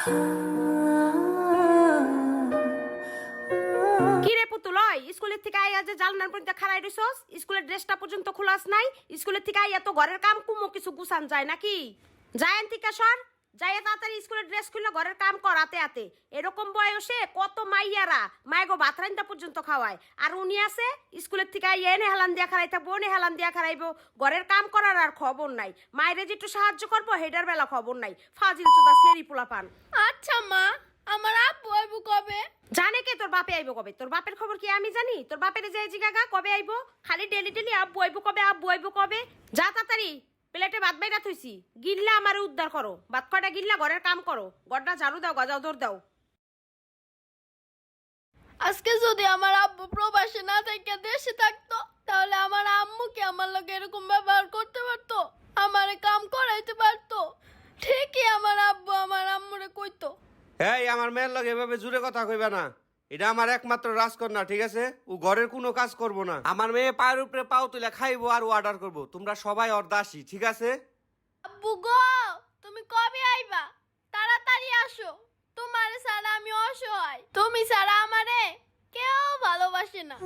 কিরে পুতুল, স্কুলের থেকে আইয়া যে জালনার পর্যন্ত খাড়াই রইছস, স্কুলের ড্রেসটা পর্যন্ত খোলাস নাই। স্কুলের থেকে আইয়া তো ঘরের কাম কুমো কিছু গুছান যায় নাকি? যায়েন থেকে সর, যাইয়া তাড়াতাড়ি স্কুলের ড্রেস খুলে ঘরের কাম করাতে আতে। এরকম বয়সে কত মাইয়ারা মায়েগো ভাত রান্না পর্যন্ত খাওয়ায়, আর উনি আছে স্কুলের থেকে আইয়া এনে হেলান দিয়া খারাই থাকবো, এনে হেলান দিয়া খারাইবো। ঘরের কাম করার আর খবর নাই। মায়েরে যে একটু সাহায্য করবো হেডার বেলা খবর নাই। ফাজিল চোদা সেরি পোলা পান। আচ্ছা মা, আমার আব্বু আইবো কবে? জানে কে তোর বাপে আইবো কবে? তোর বাপের খবর কি আমি জানি? তোর বাপের যে জিগাগা কবে আইবো, খালি ডেলি ডেলি আব্বু আইবো কবে, আব্বু আইবো কবে। যা তাড়াতাড়ি প্লেটে ভাত বাইরা থইছি, গিল্লা আমারে উদ্ধার করো। ভাত কয়টা গিল্লা ঘরের কাম করো, গড্ডা ঝাড়ু দাও, গজাও দৌড় দাও। আজকে যদি আমার আব্বু প্রবাসে না থেকে দেশে থাকতো, তাহলে আমার আম্মু কি আমার লগে এরকম ব্যবহার করতে পারতো? আমারে কাম করাইতে পারতো? ঠিকই আমার আব্বু আমার আম্মুরে কইতো। এই আমার মেয়ের লগে এভাবে জুড়ে কথা কইবা না। এটা আমার একমাত্র রাজকন্যা, ঠিক আছে? ও ঘরের কোনো কাজ করব না। আমার মেয়ে পায়ের উপরে পাও তুলে খাইবো আর অর্ডার করব। তোমরা সবাই ওর দাসী, ঠিক আছে? আব্বু গো, তুমি কবে আইবা? তাড়াতাড়ি আসো। তোমারে ছাড়া আমি অসহায়। তুমি ছাড়া আমারে কেউ ভালোবাসে না।